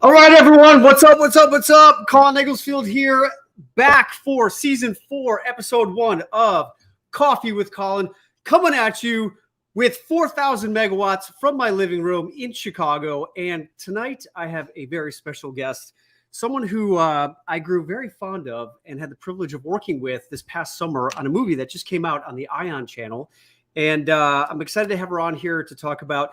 All right, everyone. What's up? What's up? What's up? Colin Egglesfield here, back for season 4, episode 1 of Coffee with Colin, coming at you with 4,000 megawatts from my living room in Chicago. And tonight I have a very special guest, someone who I grew very fond of and had the privilege of working with this past summer on a movie that just came out on the Ion channel. And I'm excited to have her on here to talk about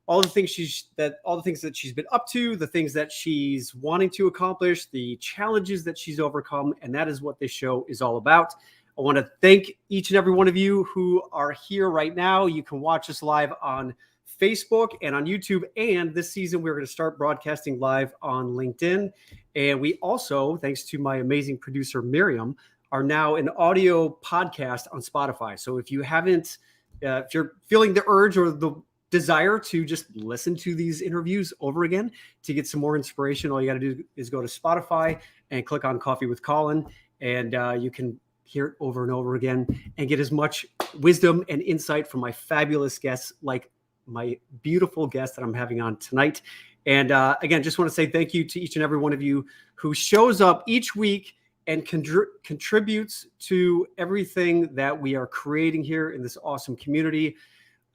all the things that she's been up to, the things that she's wanting to accomplish, the challenges that she's overcome, and that is what this show is all about. I want to thank each and every one of you who are here right now. You can watch us live on Facebook and on YouTube, and this season we're going to start broadcasting live on LinkedIn. And we also, thanks to my amazing producer Miriam, are now an audio podcast on Spotify. So if you haven't, if you're feeling the urge or the desire to just listen to these interviews over again to get some more inspiration, all you got to do is go to Spotify and click on Coffee with Colin, and you can hear it over and over again and get as much wisdom and insight from my fabulous guests, like my beautiful guest that I'm having on tonight. And again, just want to say thank you to each and every one of you who shows up each week and contributes to everything that we are creating here in this awesome community.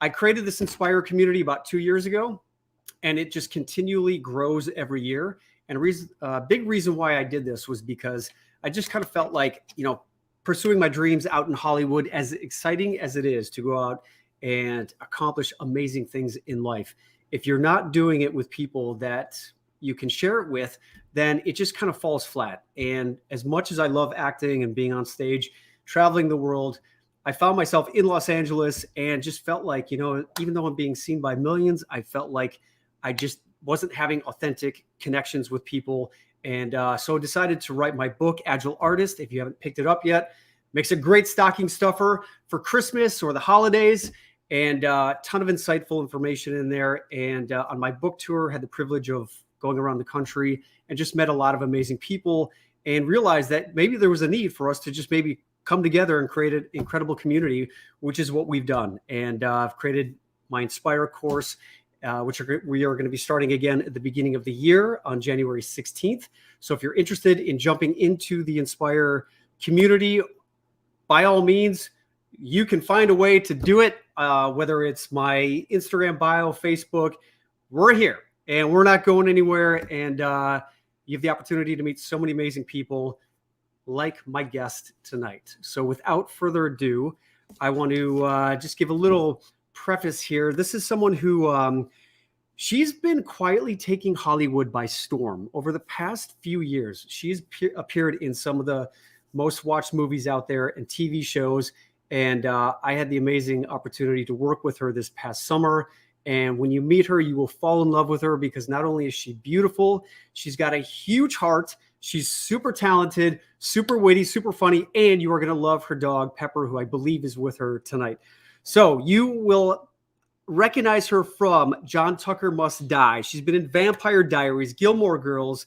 I created this Inspire community about 2 years ago, and it just continually grows every year. And a big reason why I did this was because I just kind of felt like, pursuing my dreams out in Hollywood, as exciting as it is to go out and accomplish amazing things in life, if you're not doing it with people that you can share it with, then it just kind of falls flat. And as much as I love acting and being on stage, traveling the world, I found myself in Los Angeles and just felt like, even though I'm being seen by millions, I felt like I just wasn't having authentic connections with people. And so I decided to write my book, Agile Artist. If you haven't picked it up yet, makes a great stocking stuffer for Christmas or the holidays, and a ton of insightful information in there. And on my book tour, had the privilege of going around the country and just met a lot of amazing people and realized that maybe there was a need for us to just maybe come together and create an incredible community, which is what we've done. And I've created my Inspire course, which we are going to be starting again at the beginning of the year on January 16th. So if you're interested in jumping into the Inspire community, by all means, you can find a way to do it, whether it's my Instagram bio, Facebook. We're here and we're not going anywhere. And you have the opportunity to meet so many amazing people like my guest tonight. So without further ado, I want to just give a little preface here. This is someone who she's been quietly taking Hollywood by storm over the past few years. She's appeared in some of the most watched movies out there and TV shows. And I had the amazing opportunity to work with her this past summer. And when you meet her, you will fall in love with her because not only is she beautiful, she's got a huge heart. She's super talented, super witty, super funny, and you are going to love her dog, Pepper, who I believe is with her tonight. So you will recognize her from John Tucker Must Die. She's been in Vampire Diaries, Gilmore Girls,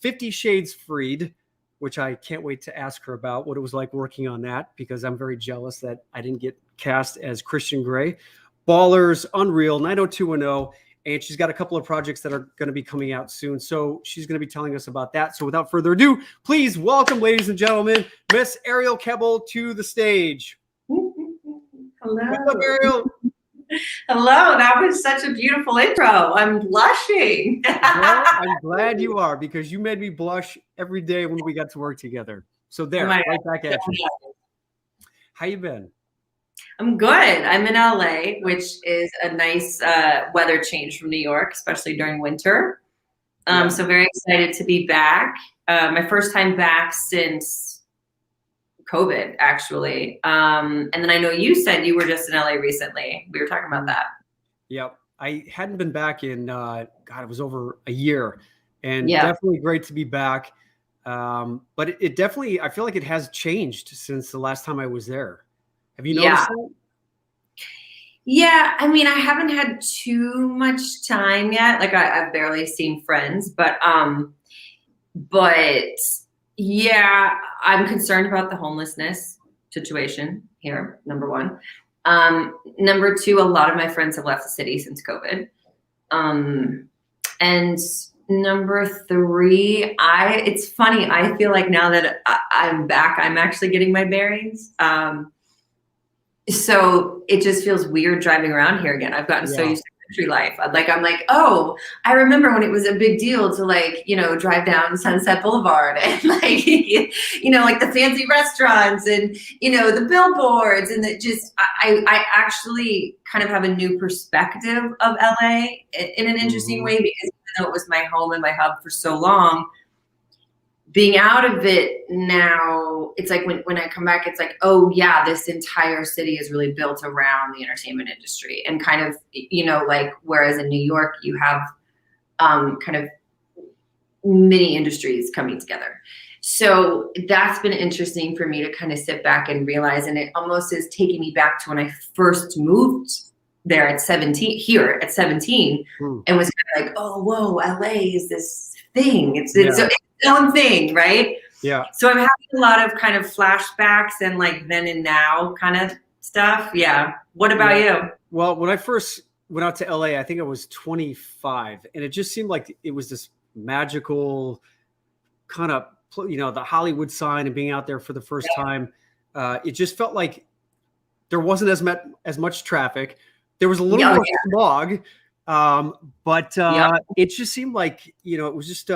50 Shades Freed, which I can't wait to ask her about what it was like working on that, because I'm very jealous that I didn't get cast as Christian Grey. Ballers, Unreal, 90210. And she's got a couple of projects that are going to be coming out soon. So she's going to be telling us about that. So without further ado, please welcome, ladies and gentlemen, Miss Arielle Kebbel to the stage. Hello. What's up, Arielle? Hello. That was such a beautiful intro. I'm blushing. Well, I'm glad you are, because you made me blush every day when we got to work together. So there, right back at you. How you been? I'm good. I'm in LA, which is a nice weather change from New York, especially during winter. So very excited to be back. My first time back since COVID, actually. And then I know you said you were just in LA recently. We were talking about that. Yep. I hadn't been back in, it was over a year. And definitely great to be back. But it definitely, I feel like it has changed since the last time I was there. Have you noticed that? Yeah, I mean, I haven't had too much time yet. Like I've barely seen friends, but yeah, I'm concerned about the homelessness situation here, number one. Number two, a lot of my friends have left the city since COVID. And Number three, it's funny. I feel like now that I'm back, I'm actually getting my bearings. So it just feels weird driving around here again. I've gotten so used to country life. I'm like, oh, I remember when it was a big deal to like, drive down Sunset Boulevard and like, like the fancy restaurants and, the billboards and I actually kind of have a new perspective of LA in an interesting way, because even though it was my home and my hub for so long, being out of it now, it's like when I come back, it's like, oh yeah, this entire city is really built around the entertainment industry, and kind of, like, whereas in New York, you have kind of many industries coming together. So that's been interesting for me to kind of sit back and realize, and it almost is taking me back to when I first moved there at 17, here at 17, and was kind of like, oh, whoa, LA is this thing. It's its own thing, right? Yeah. So I'm having a lot of kind of flashbacks and like then and now kind of stuff. Yeah. What about you? Well, when I first went out to LA, I think I was 25, and it just seemed like it was this magical kind of, the Hollywood sign, and being out there for the first time. It just felt like there wasn't as much traffic. There was a little more smog, but it just seemed like, it was just,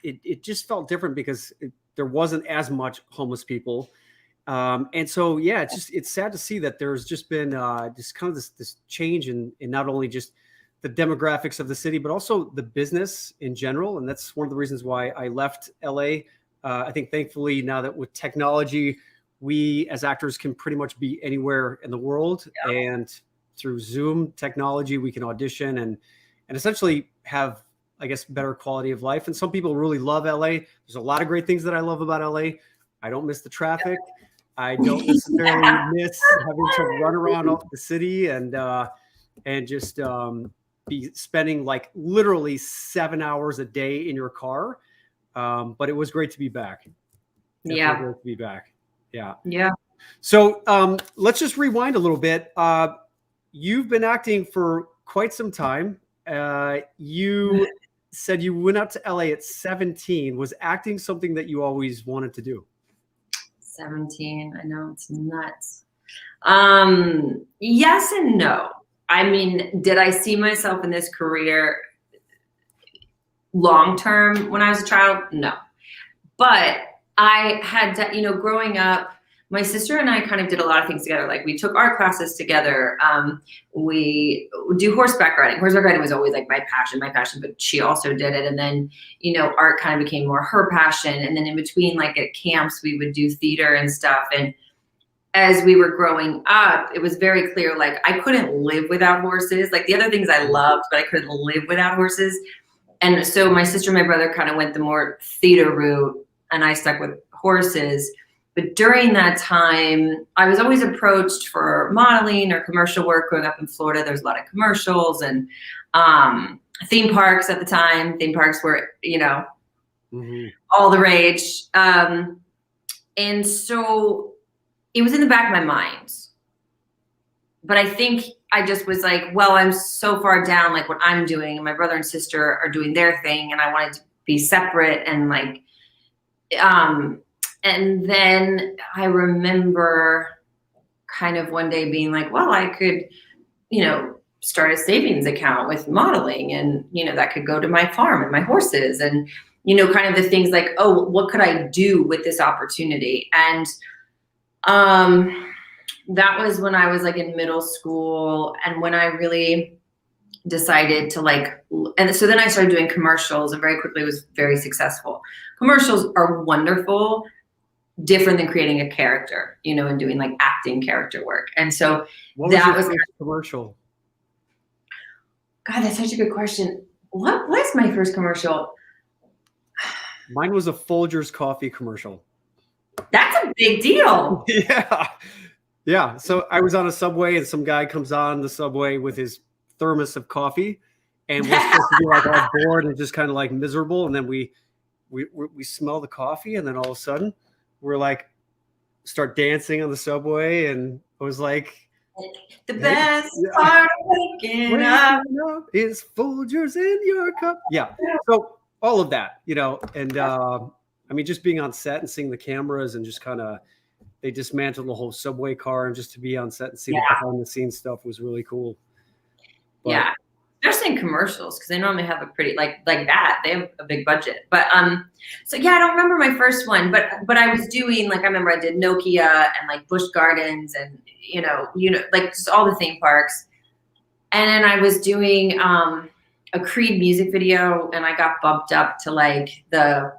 it just felt different because there wasn't as much homeless people. And so, it's sad to see that there's just been just kind of this change in not only just the demographics of the city, but also the business in general. And that's one of the reasons why I left LA. I think thankfully now that with technology, we as actors can pretty much be anywhere in the world. And through Zoom technology, we can audition and essentially have, I guess, better quality of life. And some people really love LA. There's a lot of great things that I love about LA. I don't miss the traffic. I don't necessarily miss having to run around the city and just be spending like literally 7 hours a day in your car. But it was great to be back. Definitely great to be back. Yeah. Yeah. So let's just rewind a little bit. You've been acting for quite some time. You said you went out to LA at 17. Was acting something that you always wanted to do? 17. I know, it's nuts. Yes and no. I mean, did I see myself in this career long term when I was a child? No. But I had, growing up, my sister and I kind of did a lot of things together. Like we took art classes together. We do horseback riding. Horseback riding was always like my passion, but she also did it. And then, art kind of became more her passion. And then in between, like at camps, we would do theater and stuff. And as we were growing up, it was very clear, like I couldn't live without horses. Like the other things I loved, but I couldn't live without horses. And so my sister and my brother kind of went the more theater route, and I stuck with horses. But during that time, I was always approached for modeling or commercial work. Growing up in Florida, there's a lot of commercials and theme parks at the time. Theme parks were, all the rage. And so it was in the back of my mind. But I think I just was like, well, I'm so far down, like what I'm doing, and my brother and sister are doing their thing, and I wanted to be separate and like, and then I remember kind of one day being like, well, I could, start a savings account with modeling, and, that could go to my farm and my horses, and, kind of the things like, oh, what could I do with this opportunity? And that was when I was like in middle school, and when I really decided to like, and so then I started doing commercials, and very quickly was very successful. Commercials are wonderful, different than creating a character, and doing like acting character work. And so that was commercial. God, that's such a good question. What was my first commercial? Mine was a Folgers coffee commercial. That's a big deal. Yeah. Yeah. So I was on a subway, and some guy comes on the subway with his thermos of coffee, and we're supposed to be like all bored and just kind of like miserable. And then we smell the coffee, and then all of a sudden we're like start dancing on the subway. And I was like, The best part of waking up is Folgers in your cup. Yeah. So all of that, and I mean, just being on set and seeing the cameras and just kind of, they dismantled the whole subway car, and just to be on set and see the behind the scenes stuff was really cool. But, especially in commercials, because they normally have a pretty like that. They have a big budget. But so yeah, I don't remember my first one, but I was doing, like, I remember I did Nokia and like Busch Gardens and like just all the theme parks. And then I was doing a Creed music video, and I got bumped up to like the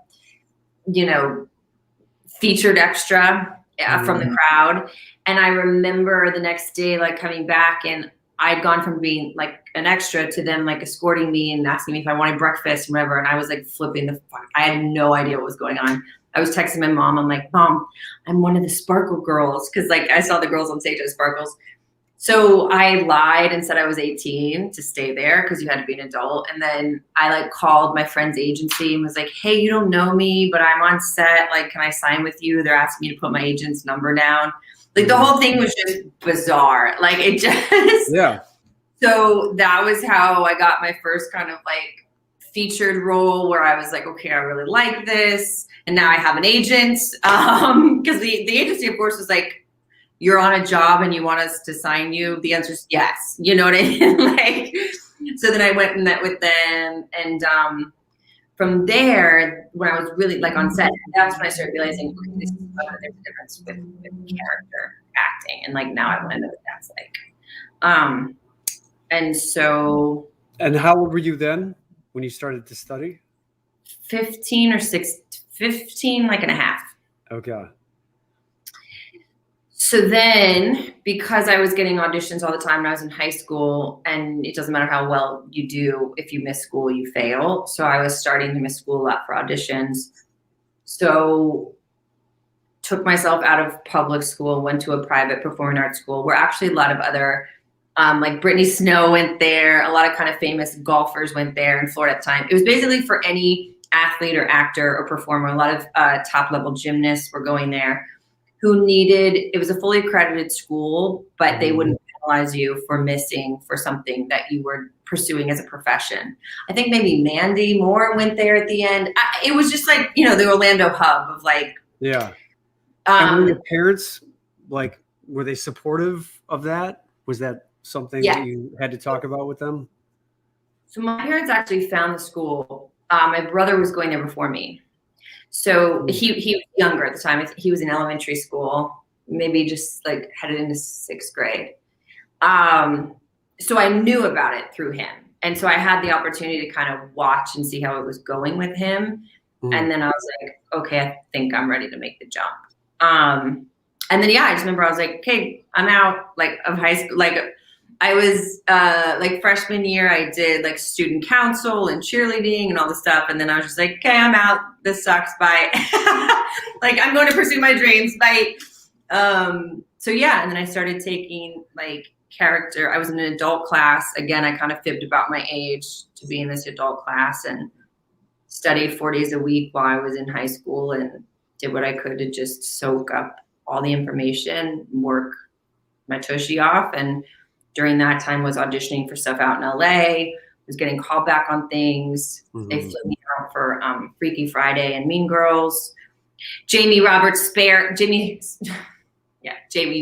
featured extra from the crowd. And I remember the next day like coming back, and I'd gone from being like an extra to them like escorting me and asking me if I wanted breakfast and whatever. And I was like flipping the fuck. I had no idea what was going on. I was texting my mom. I'm like, Mom, I'm one of the Sparkle girls. Cause like I saw the girls on stage as Sparkles. So I lied and said I was 18 to stay there because you had to be an adult. And then I like called my friend's agency and was like, hey, you don't know me, but I'm on set. Like, can I sign with you? They're asking me to put my agent's number down. Like the whole thing was just bizarre. Like it just, So that was how I got my first kind of like featured role, where I was like, okay, I really like this. And now I have an agent. Because the agency, of course, was like, you're on a job and you want us to sign you? The answer is yes. You know what I mean? Like, so then I went and met with them. And from there, when I was really like on set, that's when I started realizing, okay, there's a difference with character acting. And like, now I want to know what that's like. And so. And how old were you then when you started to study? 15 or 15, like and a half. Okay. So then, because I was getting auditions all the time when I was in high school, and it doesn't matter how well you do, if you miss school, you fail. So I was starting to miss school a lot for auditions. So took myself out of public school, went to a private performing arts school, where actually a lot of other, like Brittany Snow went there. A lot of kind of famous golfers went there in Florida at the time. It was basically for any athlete or actor or performer. A lot of top level gymnasts were going there. Who needed, it was a fully accredited school, but they wouldn't penalize you for missing for something that you were pursuing as a profession. I think maybe Mandy Moore went there at the end. It was just like, the Orlando hub of like. Yeah. And were your parents, like, were they supportive of that? Was that something that you had to talk about with them? So my parents actually found the school. My brother was going there before me. So he was younger at the time. He was in elementary school, maybe just like headed into 6th grade. So I knew about it through him. And so I had the opportunity to kind of watch and see how it was going with him. And then I was like, okay, I think I'm ready to make the jump. And then, I just remember I was like, okay, I'm out like of high school. Like I was like freshman year, I did like student council and cheerleading and all this stuff. And then I was just like, okay, I'm out. This sucks. Bye. Like I'm going to pursue my dreams. Bye. So and then I started taking like character. I was in an adult class. Again, I kind of fibbed about my age to be in this adult class and studied 4 days a week while I was in high school and did what I could to just soak up all the information, work my tushy off. And during that time was auditioning for stuff out in LA, was getting called back on things. They flew me out for Freaky Friday and Mean Girls. Jamie Roberts, Jamie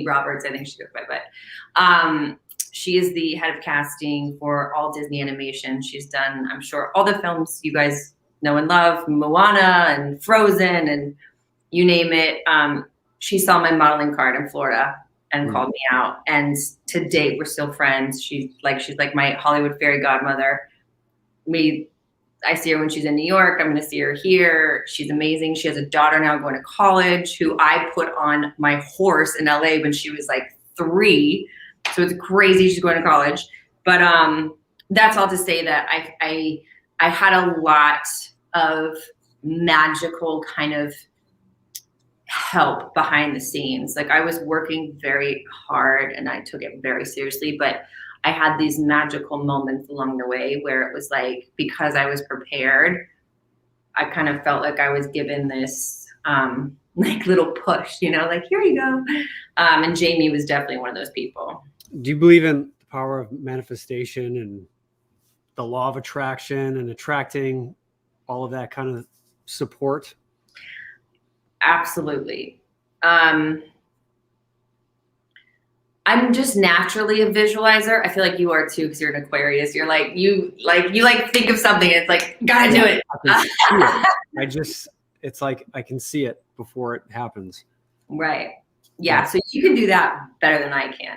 Roberts, I think she goes by, but she is the head of casting for all Disney animation. She's done, I'm sure, all the films you guys know and love, Moana and Frozen and you name it. She saw my modeling card in Florida and called me out. And to date, we're still friends. She's like my Hollywood fairy godmother. I see her when she's in New York. I'm going to see her here. She's amazing. She has a daughter now going to college who I put on my horse in LA when she was like 3. So it's crazy. She's going to college. But that's all to say that I had a lot of magical kind of help behind the scenes. Like I was working very hard and I took it very seriously, but I had these magical moments along the way where it was like, because I was prepared, I kind of felt like I was given this like little push, like, here you go. And Jamie was definitely one of those people. Do you believe in the power of manifestation and the law of attraction and attracting all of that kind of support? Absolutely. I'm just naturally a visualizer. I feel like you are too, because you're an Aquarius. You're like, you think of something and it's like, gotta do it. It's like I can see it before it happens. Right. Yeah. So you can do that better than I can.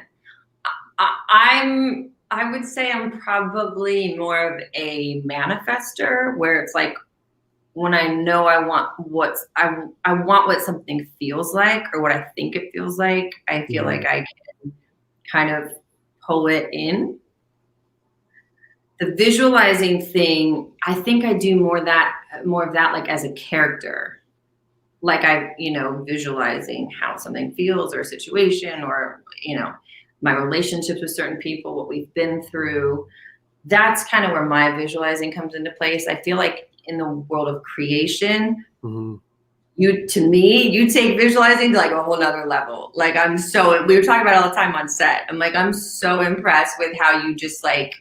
I would say I'm probably more of a manifester, where it's like, when I know I want what something feels like, or what I think it feels like, I feel like I can kind of pull it in. The visualizing thing, I think I do more of that like as a character. Like visualizing how something feels, or a situation, or, my relationships with certain people, what we've been through. That's kind of where my visualizing comes into place. I feel like in the world of creation, you take visualizing to like a whole nother level. Like we were talking about it all the time on set. I'm so impressed with how you just like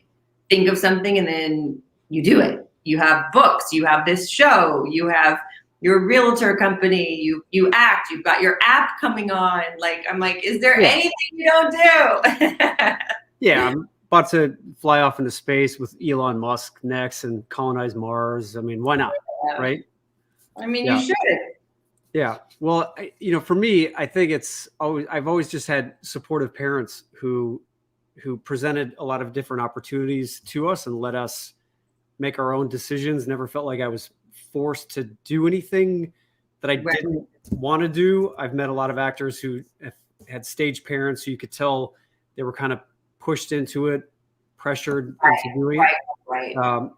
think of something and then you do it. You have books, you have this show, you have your realtor company, you act, you've got your app coming on. I'm like, is there anything you don't do? Yeah, I'm about to fly off into space with Elon Musk next and colonize Mars. I mean, why not? Yeah. Right? You should. Yeah. Well, for me, I think I've always just had supportive parents who presented a lot of different opportunities to us and let us make our own decisions. Never felt like I was forced to do anything that I didn't want to do. I've met a lot of actors who have had stage parents who you could tell they were kind of pushed into it, pressured into doing it. Right. I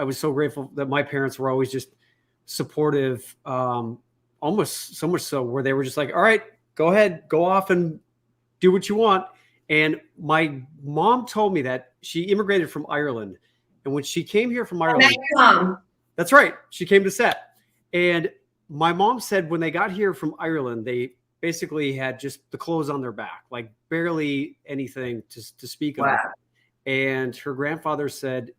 was so grateful that my parents were always just supportive, almost so much so where they were just like, all right, go ahead, go off and do what you want. And my mom told me that she immigrated from Ireland. And when she came here from Ireland, that's right, she came to set. And my mom said when they got here from Ireland, they basically had just the clothes on their back, like barely anything to speak of. And her grandfather said,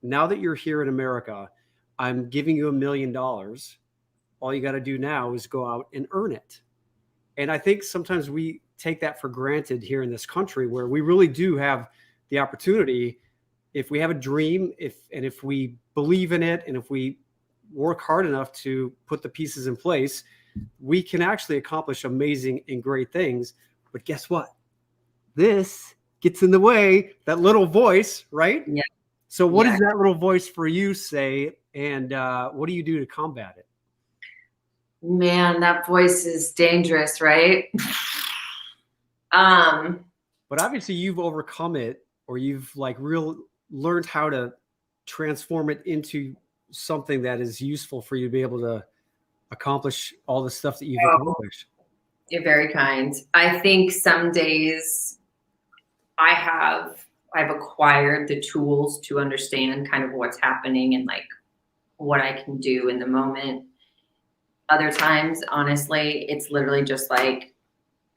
now that you're here in America, I'm giving you $1 million. All you got to do now is go out and earn it. And I think sometimes we take that for granted here in this country, where we really do have the opportunity, if we have a dream, if we believe in it, and if we work hard enough to put the pieces in place, we can actually accomplish amazing and great things. But guess what? This gets in the way, that little voice, right? Yeah. So what does that little voice for you say? And what do you do to combat it? Man, that voice is dangerous, right? But obviously you've overcome it, or you've learned how to transform it into something that is useful for you to be able to accomplish all the stuff that you've accomplished. You're very kind. I think some days I've acquired the tools to understand kind of what's happening and like what I can do in the moment. Other times, honestly, it's literally just like,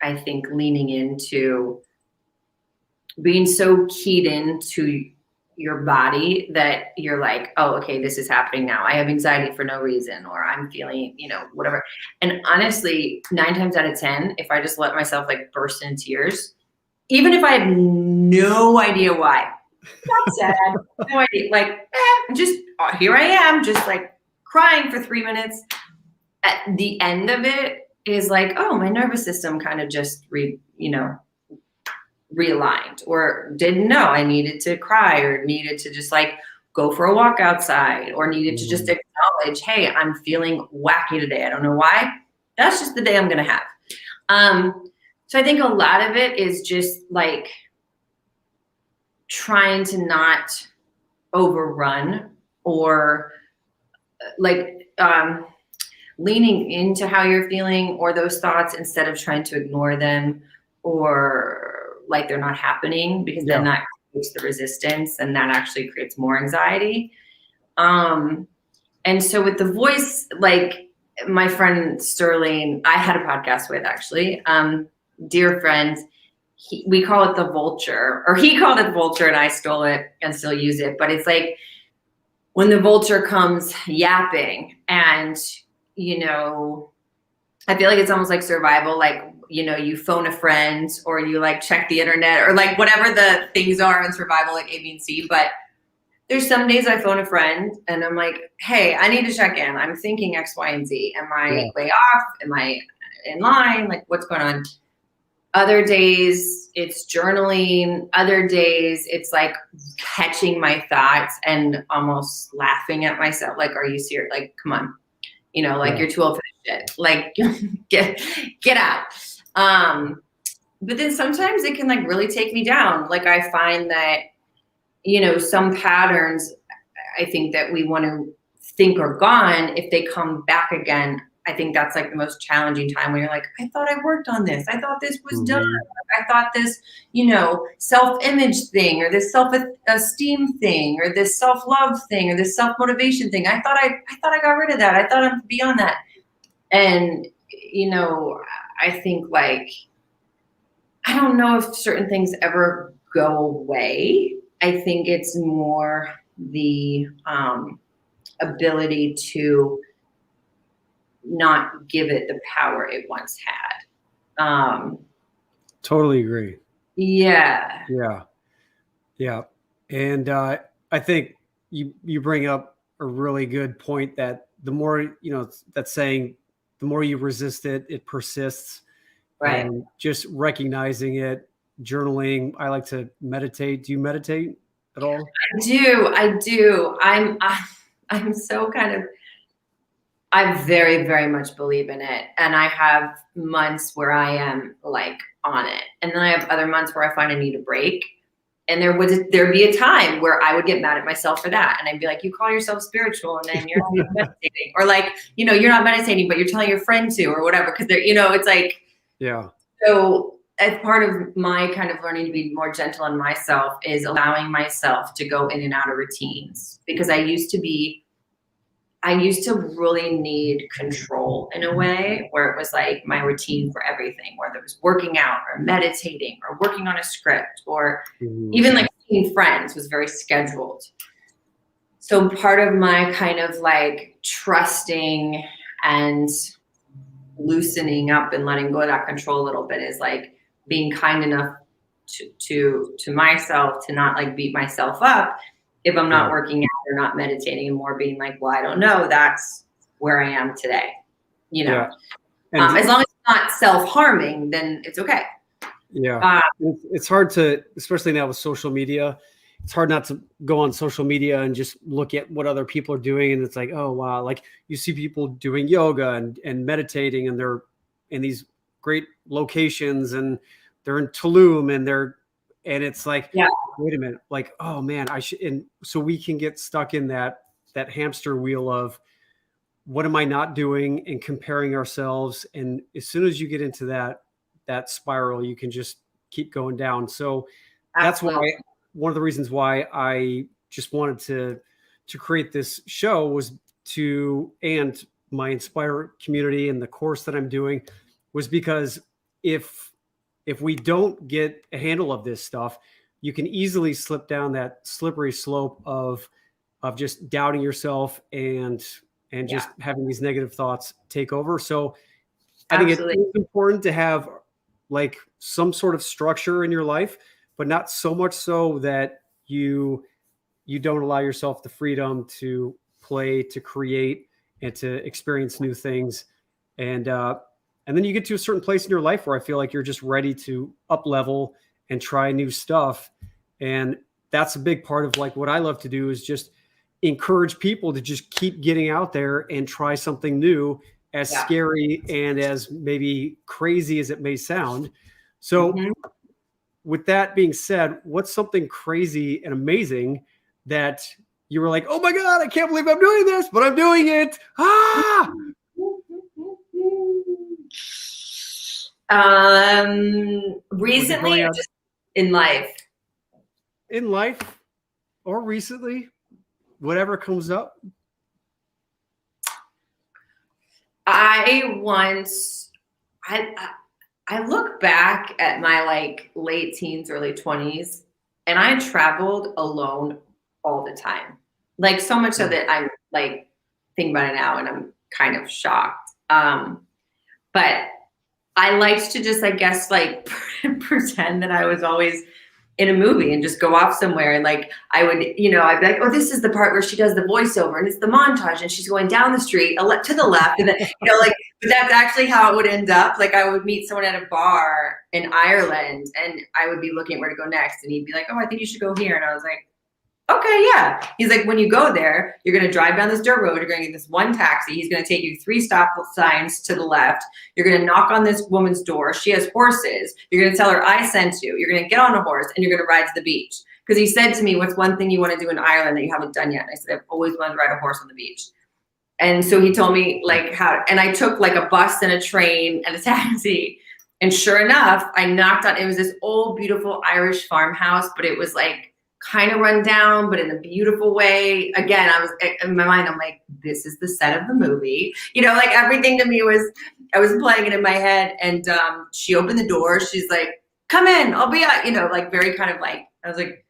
I think leaning into being so keyed into your body that you're like, oh, okay, this is happening now. I have anxiety for no reason, or I'm feeling, whatever. And honestly, 9 times out of 10, if I just let myself like burst into tears, even if I have no idea why, not sad, no idea, just here I am, just like crying for 3 minutes. At the end of it is like, oh, my nervous system kind of just realigned, or didn't know I needed to cry, or needed to just like go for a walk outside, or needed to just acknowledge, hey, I'm feeling wacky today. I don't know why. That's just the day I'm going to have. So I think a lot of it is just like trying to not overrun, or leaning into how you're feeling or those thoughts instead of trying to ignore them, or like they're not happening, because then that creates the resistance, and that actually creates more anxiety. And so with the voice, like my friend Sterling, I had a podcast with, actually, dear friend, we call it the vulture, or he called it the vulture and I stole it and still use it. But it's like when the vulture comes yapping and, you know, I feel like it's almost like survival. Like, you know, you phone a friend or you like check the internet or like whatever the things are in survival, like A, B, and C. But there's some days I phone a friend and I'm like, hey, I need to check in. I'm thinking X, Y, and Z. Am I way off? Am I in line? Like, what's going on? Other days it's journaling. Other days it's like catching my thoughts and almost laughing at myself. Like, are you serious? Like, come on. You know, like you're too old for this shit. Like, get out. But then sometimes it can like really take me down. Like I find that, you know, some patterns I think that we want to think are gone, if they come back again, I think that's like the most challenging time when you're like, I thought I worked on this. I thought this was done. I thought this, you know, self-image thing or this self-esteem thing or this self-love thing or this self-motivation thing. I thought I got rid of that. I thought I'm beyond that. And, you know, I think like, I don't know if certain things ever go away. I think it's more the ability to not give it the power it once had. Totally agree. Yeah. And I think you bring up a really good point that the more, you know, that saying, the more you resist it, it persists. Right. And just recognizing it, journaling. I like to meditate. Do you meditate at all? I do. I'm so kind of, I very, very much believe in it. And I have months where I am like on it. And then I have other months where I find I need a break. And there'd be a time where I would get mad at myself for that. And I'd be like, you call yourself spiritual and then you're not meditating. Or like, you know, you're not meditating, but you're telling your friend to, or whatever. Cause they're, you know, it's like, yeah. So as part of my kind of learning to be more gentle on myself is allowing myself to go in and out of routines, because I used to really need control in a way where it was like my routine for everything, whether it was working out or meditating or working on a script or even like seeing friends was very scheduled. So part of my kind of like trusting and loosening up and letting go of that control a little bit is like being kind enough to myself to not like beat myself up if I'm not working out or not meditating, and more being like, well, I don't know, that's where I am today, you know. As long as it's not self-harming, then it's okay. It's hard to, especially now with social media, it's hard not to go on social media and just look at what other people are doing. And it's like, oh, wow. Like you see people doing yoga and meditating, and they're in these great locations and they're in Tulum and it's like, wait a minute, like, oh man, I should. And so we can get stuck in that hamster wheel of what am I not doing, and comparing ourselves. And as soon as you get into that spiral, you can just keep going down. So that's why one of the reasons why I just wanted to create this show was and my Inspire community and the course that I'm doing was because if we don't get a handle of this stuff, you can easily slip down that slippery slope of just doubting yourself and just having these negative thoughts take over. So I think it's important to have like some sort of structure in your life, but not so much so that you don't allow yourself the freedom to play, to create, and to experience new things. And then you get to a certain place in your life where I feel like you're just ready to up level and try new stuff. And that's a big part of like what I love to do is just encourage people to just keep getting out there and try something new, as scary and as maybe crazy as it may sound. So with that being said, what's something crazy and amazing that you were like, oh my God, I can't believe I'm doing this, but I'm doing it. Recently, just in life. In life or recently, whatever comes up. I I look back at my like late teens, early 20s, and I traveled alone all the time. Like so much so that I'm like thinking about it now and I'm kind of shocked. But I liked to just, I guess, like pretend that I was always in a movie and just go off somewhere. And like, I would, I'd be like, oh, this is the part where she does the voiceover and it's the montage and she's going down the street to the left. And then, like, but that's actually how it would end up. Like I would meet someone at a bar in Ireland and I would be looking at where to go next. And he'd be like, oh, I think you should go here. And I was like, okay, yeah. He's like, when you go there, you're going to drive down this dirt road. You're going to get this one taxi. He's going to take you 3 stop signs to the left. You're going to knock on this woman's door. She has horses. You're going to tell her I sent you. You're going to get on a horse and you're going to ride to the beach. Because he said to me, what's one thing you want to do in Ireland that you haven't done yet? And I said, I've always wanted to ride a horse on the beach. And so he told me like how, and I took like a bus and a train and a taxi. And sure enough, I knocked on, it was this old, beautiful Irish farmhouse, but it was like, kind of run down, but in a beautiful way. Again, I was in my mind, I'm like, this is the set of the movie. Like everything to me was, I was playing it in my head. And she opened the door. She's like, come in, I'll be out, like very kind of like, I was like,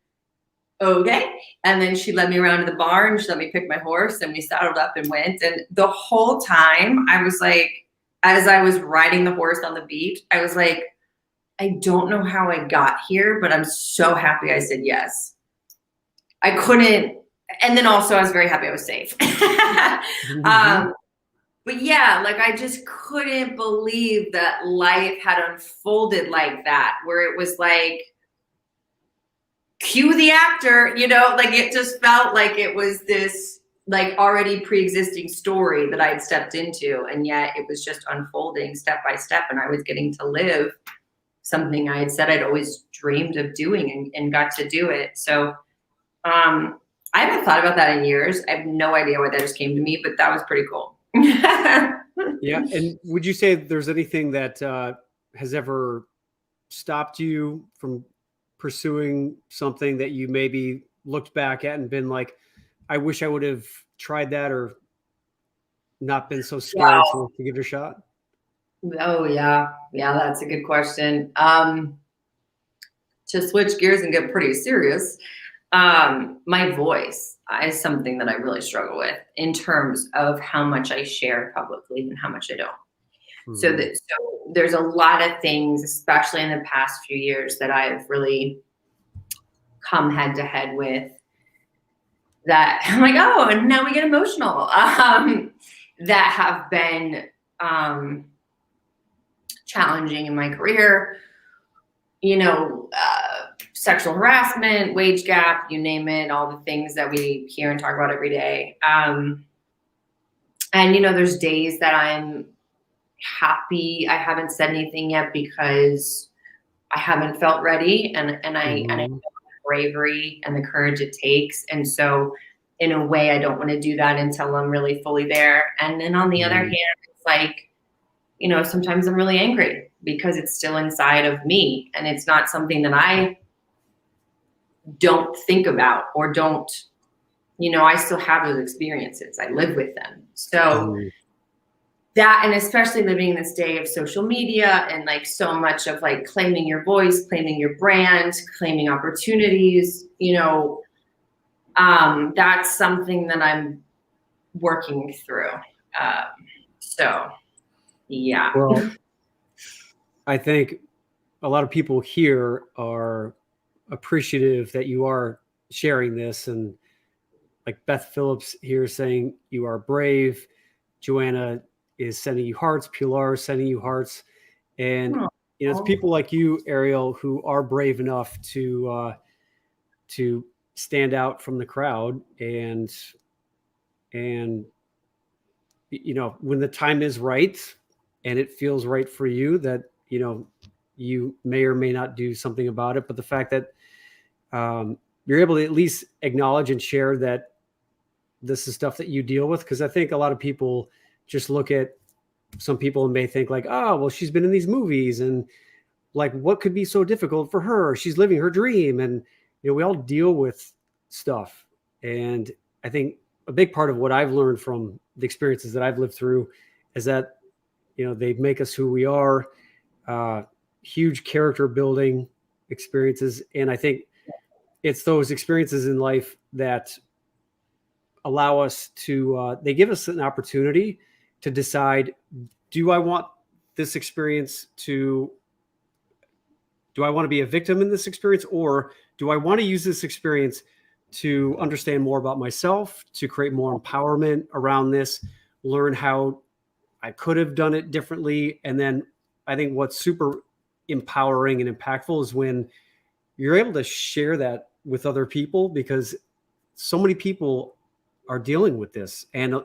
okay. And then she led me around to the barn. She let me pick my horse and we saddled up and went. And the whole time I was like, as I was riding the horse on the beach, I was like, I don't know how I got here, but I'm so happy I said yes. I couldn't, and then also I was very happy I was safe. But yeah, like I just couldn't believe that life had unfolded like that, where it was like, cue the actor, like it just felt like it was this like already pre-existing story that I'd stepped into, and yet it was just unfolding step by step, and I was getting to live something I had said I'd always dreamed of doing and got to do it. So I haven't thought about that in years. I have no idea why that just came to me, but that was pretty cool. Yeah. And would you say there's anything that has ever stopped you from pursuing something that you maybe looked back at and been like, I wish I would have tried that or not been so scared to give it a shot? Oh yeah. Yeah, that's a good question. To switch gears and get pretty serious, my voice is something that I really struggle with in terms of how much I share publicly and how much I don't. Mm-hmm. So there's a lot of things, especially in the past few years, that I've really come head to head with that I'm like, oh, and now we get emotional, that have been challenging in my career, sexual harassment, wage gap, you name it, all the things that we hear and talk about every day. And, there's days that I'm happy I haven't said anything yet because I haven't felt ready. And I know the bravery and the courage it takes. And so in a way, I don't want to do that until I'm really fully there. And then on the other hand, it's like, sometimes I'm really angry because it's still inside of me and it's not something that I don't think about or don't, I still have those experiences. I live with them. So that, and especially living in this day of social media and like so much of like claiming your voice, claiming your brand, claiming opportunities, that's something that I'm working through. So yeah. Well, I think a lot of people here are appreciative that you are sharing this, and like Beth Phillips here saying you are brave. Joanna is sending you hearts. Pilar is sending you hearts, and it's people like you, Ariel, who are brave enough to stand out from the crowd, and when the time is right and it feels right for you, that you may or may not do something about it. But the fact that you're able to at least acknowledge and share that this is stuff that you deal with. Because I think a lot of people just look at some people and may think like, oh, well, she's been in these movies and like, what could be so difficult for her? She's living her dream. And, we all deal with stuff. And I think a big part of what I've learned from the experiences that I've lived through is that, they make us who we are. huge character building experiences. And I think it's those experiences in life that allow us to, they give us an opportunity to decide, do I want this experience to, do I want to be a victim in this experience, or do I want to use this experience to understand more about myself, to create more empowerment around this, learn how I could have done it differently. And then I think what's super empowering and impactful is when you're able to share that with other people, because so many people are dealing with this. And a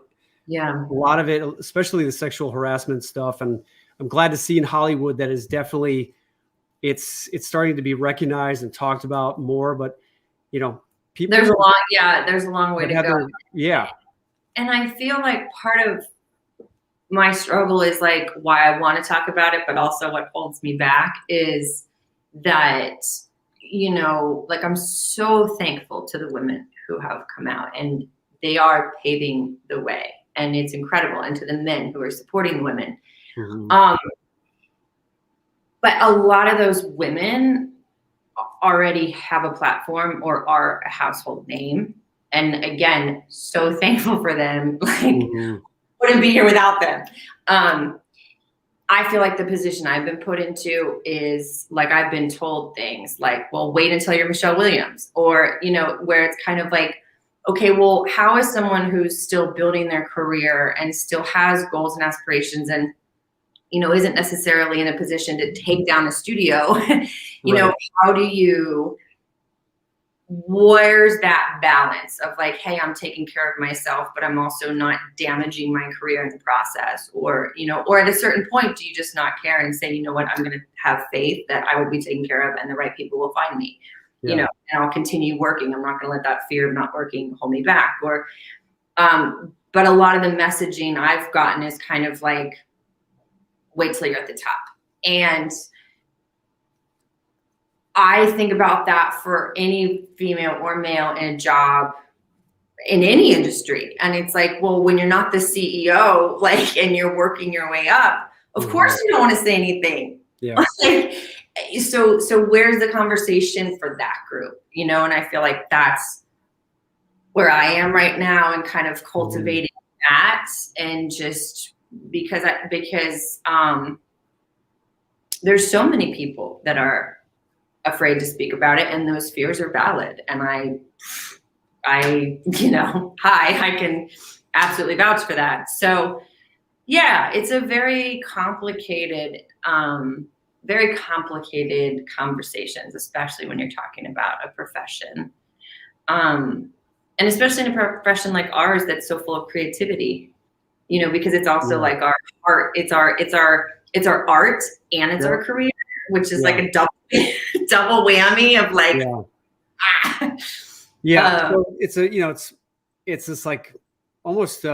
lot of it, especially the sexual harassment stuff. And I'm glad to see in Hollywood that is definitely, it's starting to be recognized and talked about more, but people, there's a long way to go. Yeah. And I feel like part of my struggle is like why I want to talk about it, but also what holds me back is that, like I'm so thankful to the women who have come out, and they are paving the way, and it's incredible. And to the men who are supporting the women. Mm-hmm. But a lot of those women already have a platform or are a household name. And again, so thankful for them. Like, mm-hmm. Wouldn't be here without them. I feel like the position I've been put into is like, I've been told things like, well, wait until you're Michelle Williams, or, where it's kind of like, okay, well, how is someone who's still building their career and still has goals and aspirations and, isn't necessarily in a position to take down a studio, right. How do you, where's that balance of like, hey, I'm taking care of myself, but I'm also not damaging my career in the process, or, or at a certain point, do you just not care and say, you know what, I'm going to have faith that I will be taken care of and the right people will find me, and I'll continue working. I'm not going to let that fear of not working hold me back. Or, but a lot of the messaging I've gotten is kind of like, wait till you're at the top. And I think about that for any female or male in a job in any industry. And it's like, well, when you're not the CEO, like, and you're working your way up, of mm-hmm. course you don't want to say anything. Yeah. So where's the conversation for that group? And I feel like that's where I am right now, and kind of cultivating mm-hmm. that, and just because there's so many people that are afraid to speak about it, and those fears are valid. And I can absolutely vouch for that. So yeah, it's a very complicated conversations, especially when you're talking about a profession. And especially in a profession like ours, that's so full of creativity, because it's also like our art, it's our art, and it's our career, which is like a double whammy of like, So it's this like almost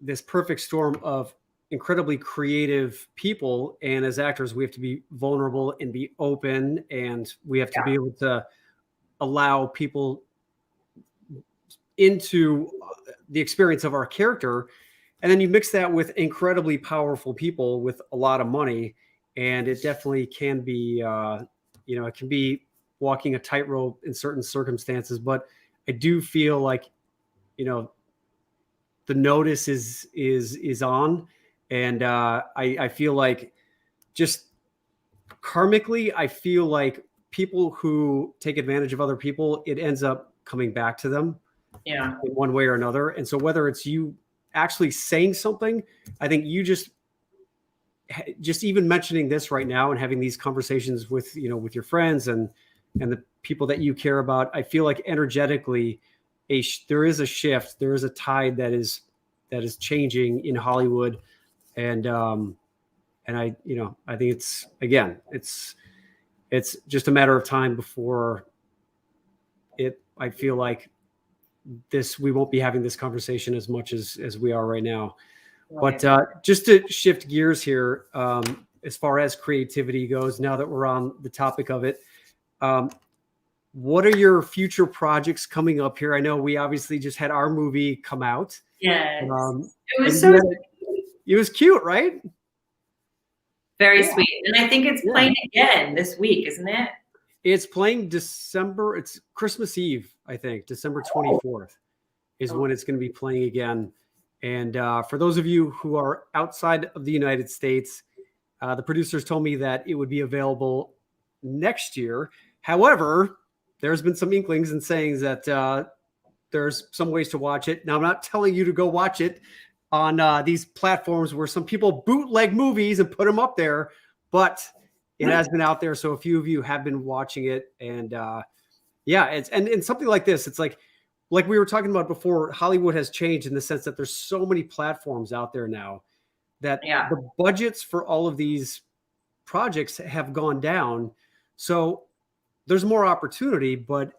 this perfect storm of incredibly creative people. And as actors, we have to be vulnerable and be open, and we have to be able to allow people into the experience of our character. And then you mix that with incredibly powerful people with a lot of money, and it definitely can be, it can be walking a tightrope in certain circumstances. But I do feel like, the notice is on, and I feel like just karmically, I feel like people who take advantage of other people, it ends up coming back to them, in one way or another. And so whether it's you actually saying something, I think you just even mentioning this right now and having these conversations with, with your friends and the people that you care about, I feel like energetically there is a shift, there is a tide that is changing in Hollywood. And I think it's just a matter of time before I feel like we won't be having this conversation as much as we are right now. Right. But just to shift gears here, as far as creativity goes, now that we're on the topic of it, what are your future projects coming up here? I know we obviously just had our movie come out. Yes. It was cute, right? Very sweet. And I think it's Yeah. playing again this week, isn't it? It's playing December. It's Christmas Eve, I think. December 24th is when it's going to be playing again. And for those of you who are outside of the United States, the producers told me that it would be available next year. However, there's been some inklings and sayings that there's some ways to watch it. Now, I'm not telling you to go watch it on these platforms where some people bootleg movies and put them up there, but it has been out there. So a few of you have been watching it, and it's and something like this. It's like we were talking about before. Hollywood has changed in the sense that there's so many platforms out there now that the budgets for all of these projects have gone down. So there's more opportunity, but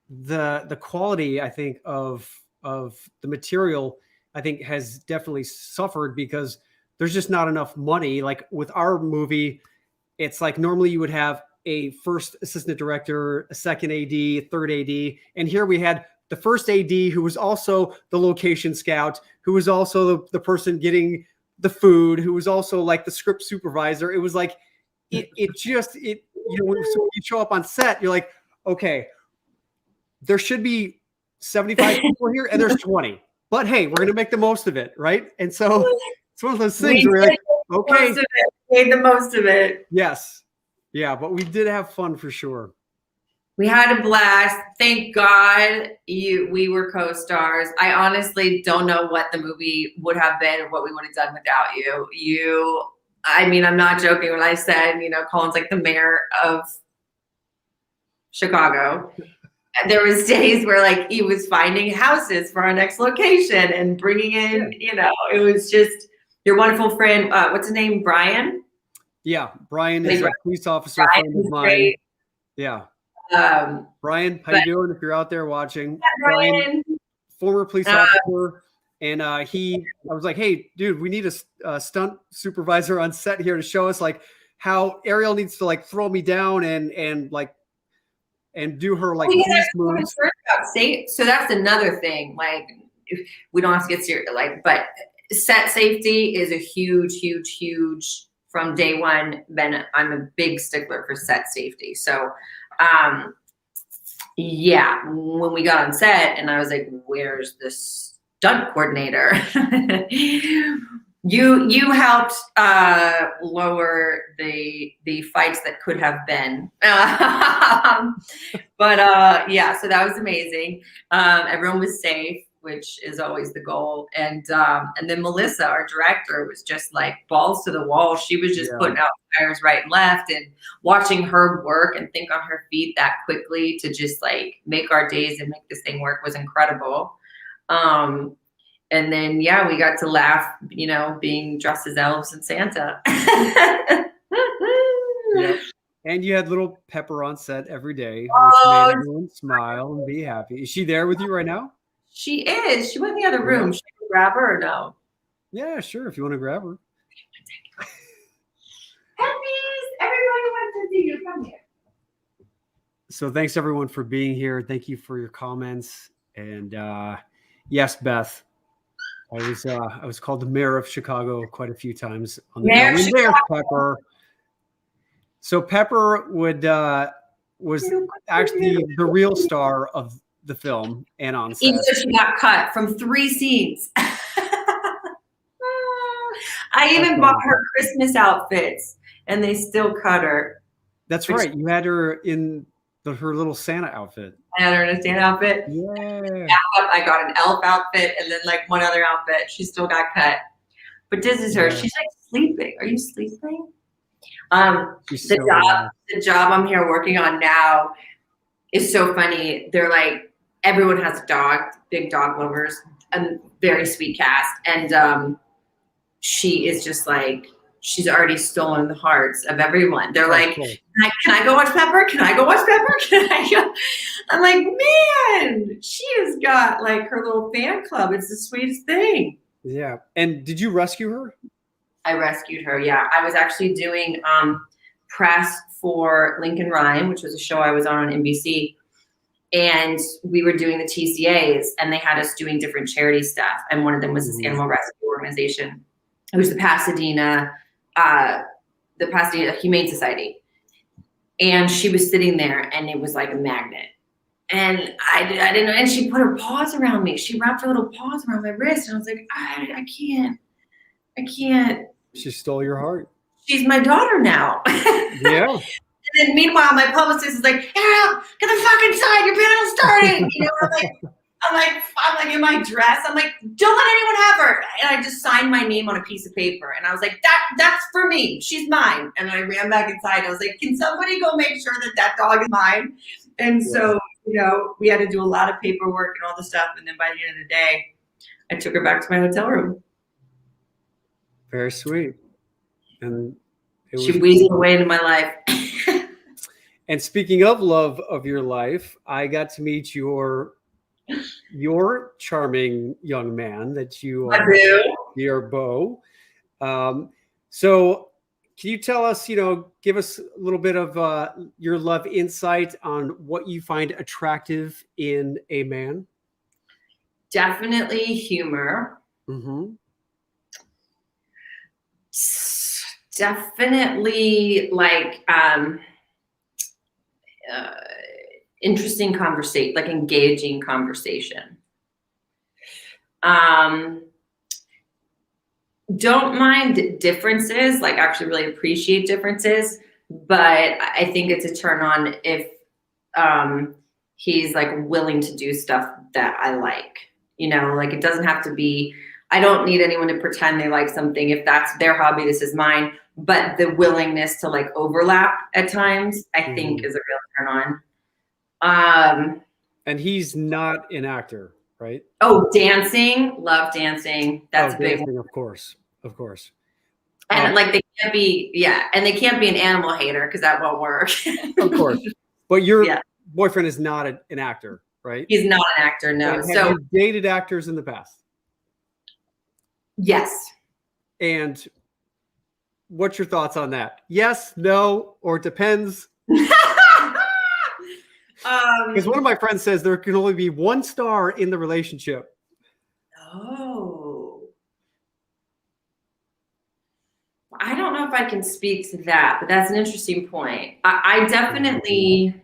the quality, I think, of the material, I think, has definitely suffered because there's just not enough money. Like with our movie, it's like normally you would have a first assistant director, a second AD, third AD. And here we had the first AD who was also the location scout, who was also the person getting the food, who was also like the script supervisor. It was like, when you show up on set, you're like, okay, there should be 75 people here and there's 20. But hey, we're going to make the most of it, right? And so it's one of those things where you're like, okay. Made the most of it. Yes. Yeah, but we did have fun for sure. We had a blast. Thank God we were co-stars. I honestly don't know what the movie would have been or what we would have done without you. I mean, I'm not joking when I said, Colin's like the mayor of Chicago. There was days where like he was finding houses for our next location and bringing in, it was just your wonderful friend. What's his name? Brian? Yeah. Brian is a police officer friend of mine. Great. Yeah. Brian, how you doing? If you're out there watching, Brian, former police officer. And I was like, hey, dude, we need a stunt supervisor on set here to show us like how Ariel needs to like throw me down and do her like moves. So that's another thing. Like we don't have to get serious, but set safety is a huge from day one. Ben, I'm a big stickler for set safety. So when we got on set and I was like, where's the stunt coordinator? You helped lower the fights that could have been. So that was amazing. Everyone was safe, which is always the goal. And then Melissa, our director, was just like balls to the wall. She was just putting out fires right and left, and watching her work and think on her feet that quickly to just like make our days and make this thing work was incredible. And then, we got to laugh, being dressed as elves and Santa. Yep. And you had little Pepper on set every day, which made everyone smile and be happy. Is she there with you right now? She is. She went in the other room. Should we grab her or no? Yeah, sure. If you want to grab her. Peppies, everybody wants to see you. Come here. So thanks everyone for being here. Thank you for your comments. And yes, Beth. I was called the mayor of Chicago quite a few times on the Mayor Pepper. So Pepper was actually the real star of the film and on set. Even though she got cut from 3 scenes. I even bought her Christmas outfits and they still cut her. That's right. You had her in her little Santa outfit. I had her in a Santa outfit. Yeah. I got an elf outfit and then like one other outfit. She still got cut. But this is her. Yeah. She's like sleeping. Are you sleeping? The job I'm here working on now is so funny. They're like, everyone has a dog, big dog lovers, a very sweet cast. And she is just like, she's already stolen the hearts of everyone. They're like, can I go watch Pepper? Can I go watch Pepper? I'm like, man, she has got like her little fan club. It's the sweetest thing. Yeah. And did you rescue her? I rescued her. Yeah. I was actually doing press for Lincoln Rhyme, which was a show I was on NBC. And we were doing the TCAs and they had us doing different charity stuff. And one of them was this animal rescue organization. It was the the Pasadena Humane Society. And she was sitting there and it was like a magnet. And I didn't know. And she put her paws around me. She wrapped her little paws around my wrist. And I was like, I can't. She stole your heart. She's my daughter now. Yeah. And then meanwhile, my publicist is like, Ariel, get the fuck inside. Your panel's starting. You know, I'm like in my dress. I'm like, don't let anyone have her. And I just signed my name on a piece of paper. And I was like, that's for me. She's mine. And I ran back inside. I was like, can somebody go make sure that dog is mine? And so, you know, we had to do a lot of paperwork and all the stuff. And then by the end of the day, I took her back to my hotel room. Very sweet. And she weaseled away into my life. And speaking of love of your life, I got to meet your charming young man that you are, your beau. So can you tell us, you know, give us a little bit of your love insight on what you find attractive in a man? Definitely humor. Mm-hmm. Definitely like interesting conversation, like engaging conversation. Don't mind differences, like actually really appreciate differences, but I think it's a turn on if he's like willing to do stuff that I like, you know, like it doesn't have to be, I don't need anyone to pretend they like something. If that's their hobby, this is mine. But the willingness to like overlap at times, I think is a real turn on. And he's not an actor, right? Oh, dancing. Love dancing. That's a big dancing, of course. And like they can't be, and they can't be an animal hater because that won't work. Of course. But your boyfriend is not an actor, right? He's not an actor, no. And have you dated actors in the past? Yes. And what's your thoughts on that? Yes, no, or it depends? Because one of my friends says there can only be one star in the relationship. Oh. I don't know if I can speak to that, but that's an interesting point. I definitely,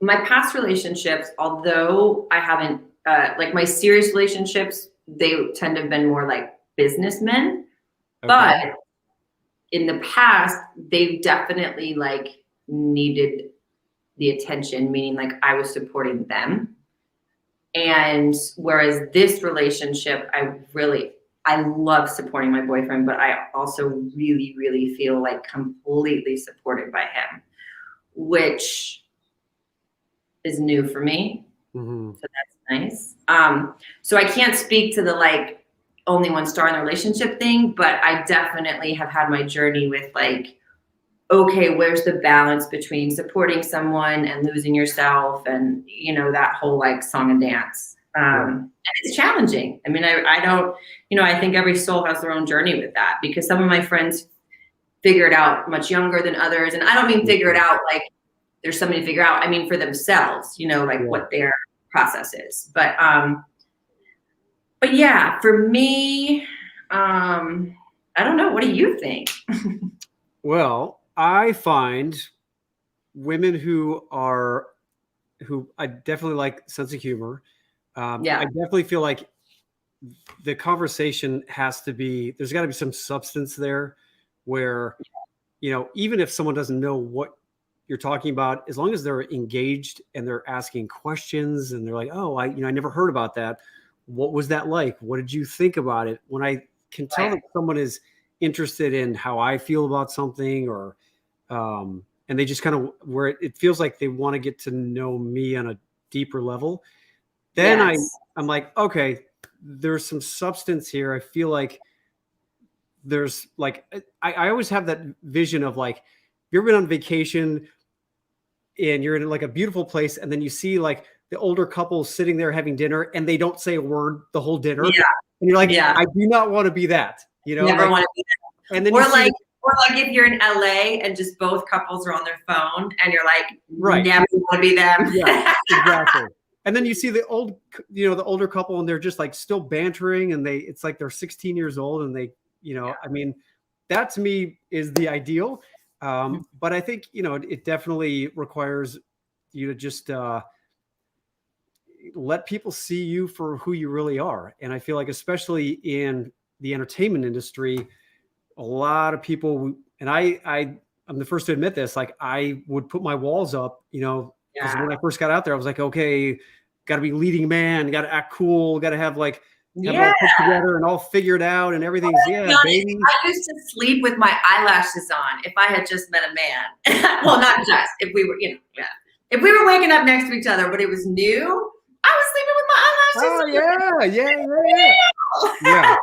my past relationships, although I haven't, like my serious relationships, they tend to have been more like businessmen. Okay. But in the past, they've definitely like needed the attention, meaning like I was supporting them. And whereas this relationship, I love supporting my boyfriend, but I also really, really feel like completely supported by him, which is new for me. Mm-hmm. So that's nice. So I can't speak to the like only one star in the relationship thing, but I definitely have had my journey with like, okay, where's the balance between supporting someone and losing yourself, and you know that whole like song and dance. And it's challenging. I mean, I don't, you know, I think every soul has their own journey with that, because some of my friends figure it out much younger than others, and I don't mean figure it out like there's something to figure out. I mean for themselves, you know, like what their process is. But yeah, for me, I don't know. What do you think? Well, I find women who I definitely like sense of humor. I definitely feel like the conversation there's got to be some substance there where, you know, even if someone doesn't know what you're talking about, as long as they're engaged and they're asking questions and they're like, oh, I never heard about that. What was that like? What did you think about it? When I can tell that someone is interested in how I feel about something, or and they just kind of, where it feels like they want to get to know me on a deeper level, then I'm like, okay, there's some substance here. I feel like there's like, I always have that vision of like, you've been on vacation and you're in like a beautiful place, and then you see like the older couple sitting there having dinner and they don't say a word the whole dinner. Yeah. And you're like, I do not want to be that, you know, never want to be that. And then or like if you're in LA and just both couples are on their phone and you're like, never want to be them. Yeah, exactly. And then you see the older couple and they're just like still bantering, and it's like they're 16 years old and they, you know, I mean, that to me is the ideal. But I think, it definitely requires you to just let people see you for who you really are. And I feel like, especially in the entertainment industry, a lot of people, and I'm the first to admit this, like I would put my walls up, because when I first got out there, I was like, okay, got to be leading man, got to act cool, got to have have it all put together and all figured out and everything's baby. I used to sleep with my eyelashes on if I had just met a man. Well, not just if we were, if we were waking up next to each other, but it was new. I was sleeping with my eyelashes. Oh yeah.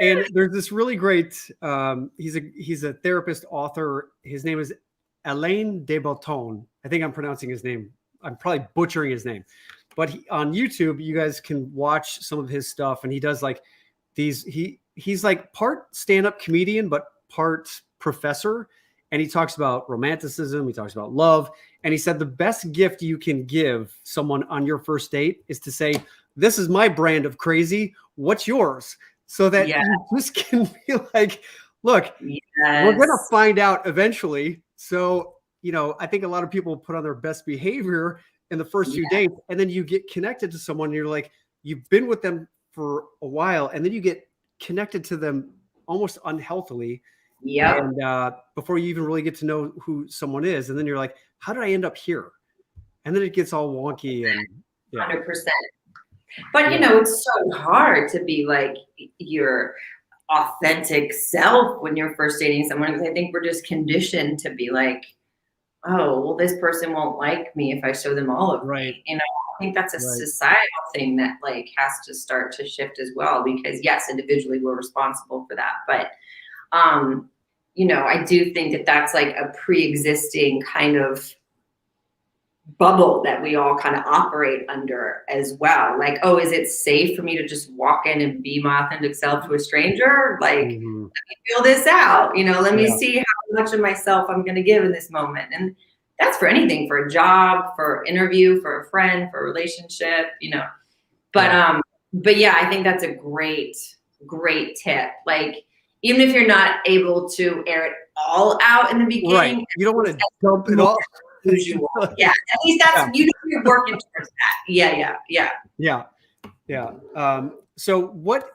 And there's this really great. He's a therapist, author. His name is Alain de Botton. I think I'm pronouncing his name. I'm probably butchering his name. But on YouTube, you guys can watch some of his stuff, and he does these. He's like part stand-up comedian, but part professor, and he talks about romanticism. He talks about love, and he said the best gift you can give someone on your first date is to say, "This is my brand of crazy. What's yours?" So that you just can be like, "Look, we're gonna find out eventually." So I think a lot of people put on their best behavior in the first few dates, and then you get connected to someone and you're like, you've been with them for a while, and then you get connected to them almost unhealthily. And before you even really get to know who someone is, and then you're like, how did I end up here? And then it gets all wonky and 100%. But it's so hard to be like your authentic self when you're first dating someone, because I think we're just conditioned to be like, oh, well, this person won't like me if I show them all of me. I think that's a societal thing that has to start to shift as well, because yes, individually we're responsible for that. But, I do think that that's like a pre-existing kind of bubble that we all kind of operate under as well. Like, oh, is it safe for me to just walk in and be my authentic self to a stranger? Let me feel this out. Let me see how much of myself I'm going to give in this moment. And that's for anything, for a job, for interview, for a friend, for a relationship, But yeah, I think that's a great tip. Even if you're not able to air it all out in the beginning, you don't want to dump it all. Usual. Yeah, at least that's you're working towards that. Yeah. So what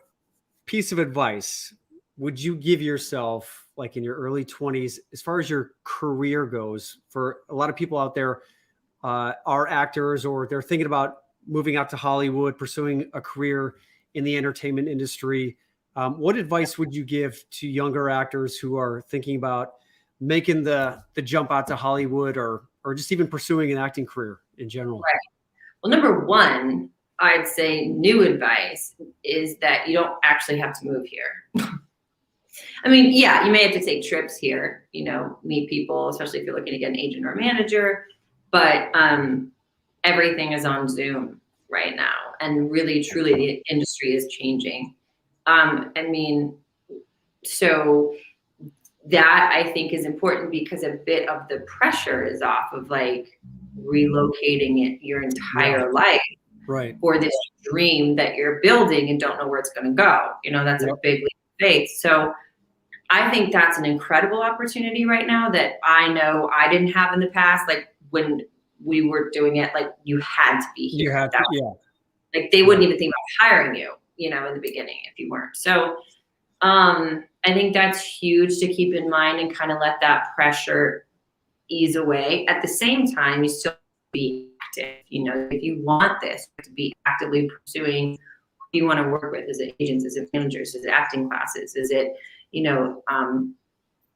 piece of advice would you give yourself in your early 20s as far as your career goes? For a lot of people out there are actors, or they're thinking about moving out to Hollywood, pursuing a career in the entertainment industry. What advice would you give to younger actors who are thinking about making the jump out to Hollywood, or just even pursuing an acting career in general? Right. Well, number one, I'd say new advice is that you don't actually have to move here. I mean, yeah, you may have to take trips here, meet people, especially if you're looking to get an agent or a manager, but everything is on Zoom right now. And really, truly, the industry is changing. So that I think is important, because a bit of the pressure is off of relocating it your entire life for this dream that you're building and don't know where it's going to go. That's a big leap of faith. So I think that's an incredible opportunity right now that I know I didn't have in the past. When we were doing it, you had to be here. You had to, they wouldn't even think about hiring you, in the beginning if you weren't. So I think that's huge to keep in mind and kind of let that pressure ease away. At the same time, you still be active. If you want this, to be actively pursuing who you want to work with. Is it agents? Is it managers? Is it acting classes? Is it,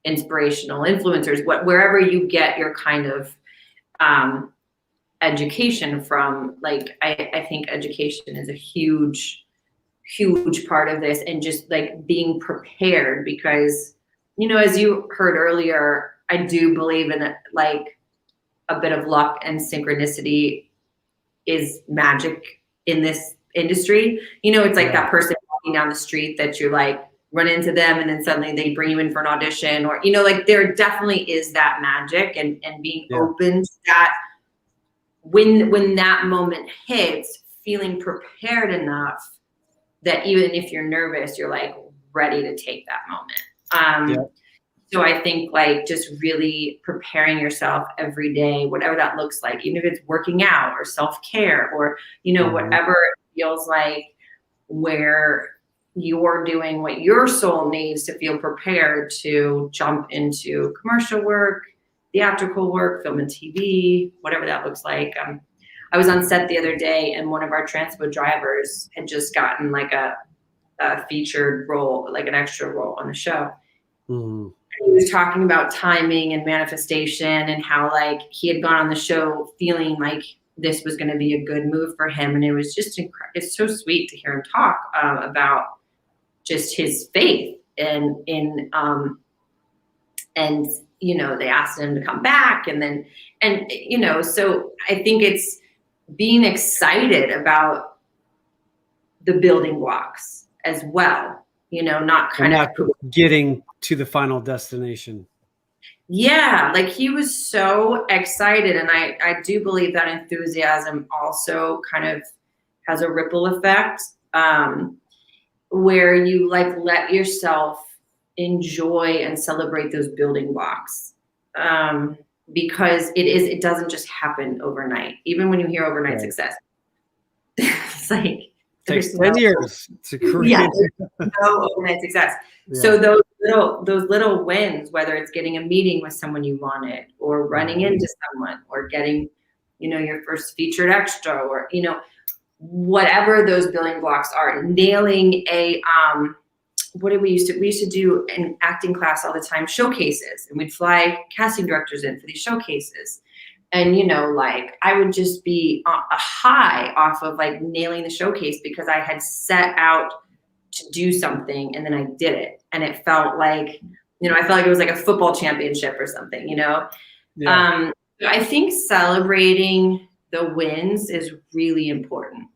inspirational influencers? Wherever you get your kind of education from. I think education is a huge part of this, and just being prepared, because as you heard earlier, I do believe in a bit of luck and synchronicity is magic in this industry. It's that person walking down the street that you run into them, and then suddenly they bring you in for an audition, or there definitely is that magic, and being open to that when that moment hits, feeling prepared enough that even if you're nervous, you're ready to take that moment. So I think like just really preparing yourself every day, whatever that looks like, even if it's working out or self-care or, whatever it feels like, where you're doing what your soul needs to feel prepared to jump into commercial work, theatrical work, film and TV, whatever that looks like. I was on set the other day and one of our transpo drivers had just gotten like a featured role, like an extra role on the show. Mm. He was talking about timing and manifestation and how like he had gone on the show feeling like this was going to be a good move for him. And it was just it's so sweet to hear him talk about just his faith and they asked him to come back and so I think it's being excited about the building blocks as well, not getting to the final destination. Yeah, like he was so excited. And I do believe that enthusiasm also kind of has a ripple effect where you like let yourself enjoy and celebrate those building blocks because it doesn't just happen overnight. Even when you hear overnight success, it's like takes 10 years to create no overnight success. Yeah. So those little wins, whether it's getting a meeting with someone you wanted or running into someone or getting, your first featured extra or, whatever those building blocks are, nailing a, what did we used to do in acting class all the time, showcases, and we'd fly casting directors in for these showcases. And, like I would just be a high off of like nailing the showcase because I had set out to do something and then I did it. And it felt like, I felt like it was like a football championship or something, Yeah. I think celebrating the wins is really important.